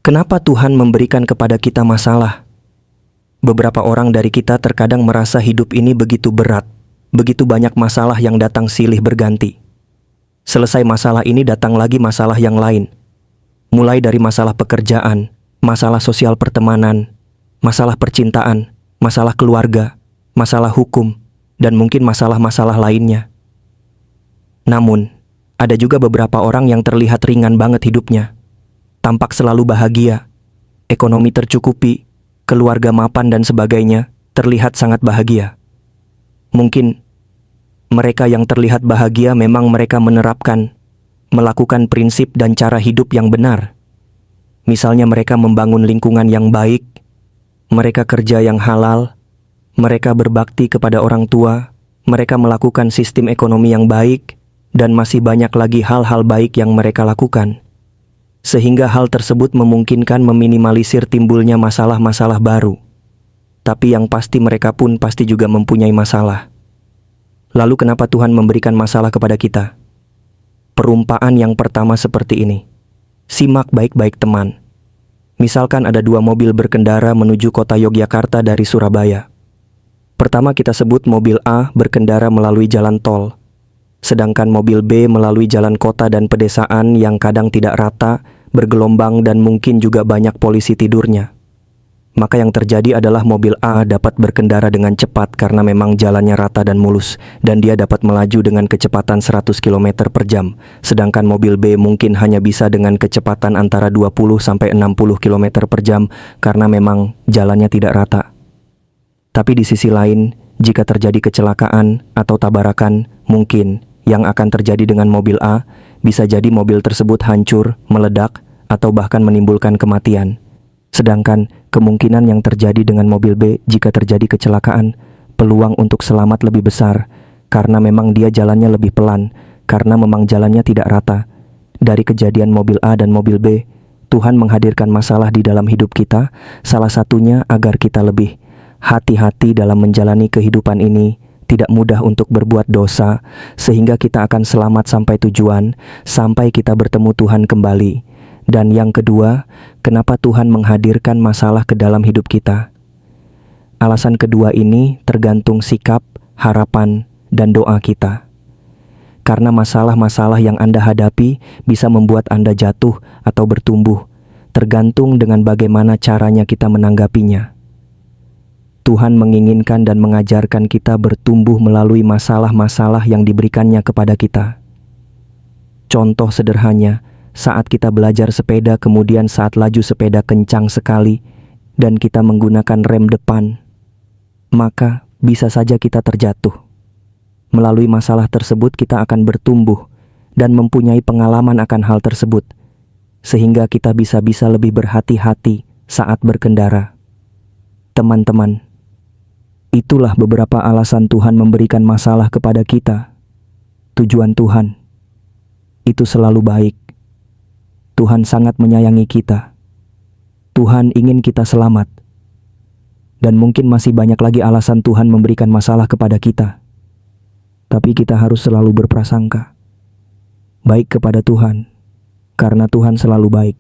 Kenapa Tuhan memberikan kepada kita masalah? Beberapa orang dari kita terkadang merasa hidup ini begitu berat, begitu banyak masalah yang datang silih berganti. Selesai masalah ini datang lagi masalah yang lain. Mulai dari masalah pekerjaan, masalah sosial pertemanan, masalah percintaan, masalah keluarga, masalah hukum, dan mungkin masalah-masalah lainnya. Namun, ada juga beberapa orang yang terlihat ringan banget hidupnya. Tampak selalu bahagia, ekonomi tercukupi, keluarga mapan dan sebagainya, terlihat sangat bahagia. Mungkin mereka yang terlihat bahagia memang mereka melakukan prinsip dan cara hidup yang benar. Misalnya mereka membangun lingkungan yang baik, mereka kerja yang halal, mereka berbakti kepada orang tua, mereka melakukan sistem ekonomi yang baik, dan masih banyak lagi hal-hal baik yang mereka lakukan. Sehingga hal tersebut memungkinkan meminimalisir timbulnya masalah-masalah baru. Tapi yang pasti mereka pun pasti juga mempunyai masalah. Lalu kenapa Tuhan memberikan masalah kepada kita? Perumpamaan yang pertama seperti ini. Simak baik-baik teman. Misalkan ada dua mobil berkendara menuju kota Yogyakarta dari Surabaya. Pertama kita sebut mobil A berkendara melalui jalan tol. Sedangkan mobil B melalui jalan kota dan pedesaan yang kadang tidak rata, bergelombang dan mungkin juga banyak polisi tidurnya. Maka yang terjadi adalah mobil A dapat berkendara dengan cepat karena memang jalannya rata dan mulus, dan dia dapat melaju dengan kecepatan 100 km per jam. Sedangkan mobil B mungkin hanya bisa dengan kecepatan antara 20-60 km per jam karena memang jalannya tidak rata. Tapi di sisi lain, jika terjadi kecelakaan atau tabrakan, mungkin yang akan terjadi dengan mobil A bisa jadi mobil tersebut hancur, meledak, atau bahkan menimbulkan kematian. Sedangkan kemungkinan yang terjadi dengan mobil B jika terjadi kecelakaan, peluang untuk selamat lebih besar karena memang dia jalannya lebih pelan, karena memang jalannya tidak rata. Dari kejadian mobil A dan mobil B, Tuhan menghadirkan masalah di dalam hidup kita, salah satunya agar kita lebih hati-hati dalam menjalani kehidupan ini, tidak mudah untuk berbuat dosa, sehingga kita akan selamat sampai tujuan, sampai kita bertemu Tuhan kembali. Dan yang kedua, kenapa Tuhan menghadirkan masalah ke dalam hidup kita? Alasan kedua ini tergantung sikap, harapan, dan doa kita. Karena masalah-masalah yang Anda hadapi bisa membuat Anda jatuh atau bertumbuh, tergantung dengan bagaimana caranya kita menanggapinya. Tuhan menginginkan dan mengajarkan kita bertumbuh melalui masalah-masalah yang diberikannya kepada kita. Contoh sederhana, saat kita belajar sepeda kemudian saat laju sepeda kencang sekali dan kita menggunakan rem depan, maka bisa saja kita terjatuh. Melalui masalah tersebut kita akan bertumbuh dan mempunyai pengalaman akan hal tersebut, sehingga kita bisa lebih berhati-hati saat berkendara. Teman-teman, itulah beberapa alasan Tuhan memberikan masalah kepada kita. Tujuan Tuhan itu selalu baik. Tuhan sangat menyayangi kita. Tuhan ingin kita selamat. Dan mungkin masih banyak lagi alasan Tuhan memberikan masalah kepada kita. Tapi kita harus selalu berprasangka baik kepada Tuhan, karena Tuhan selalu baik.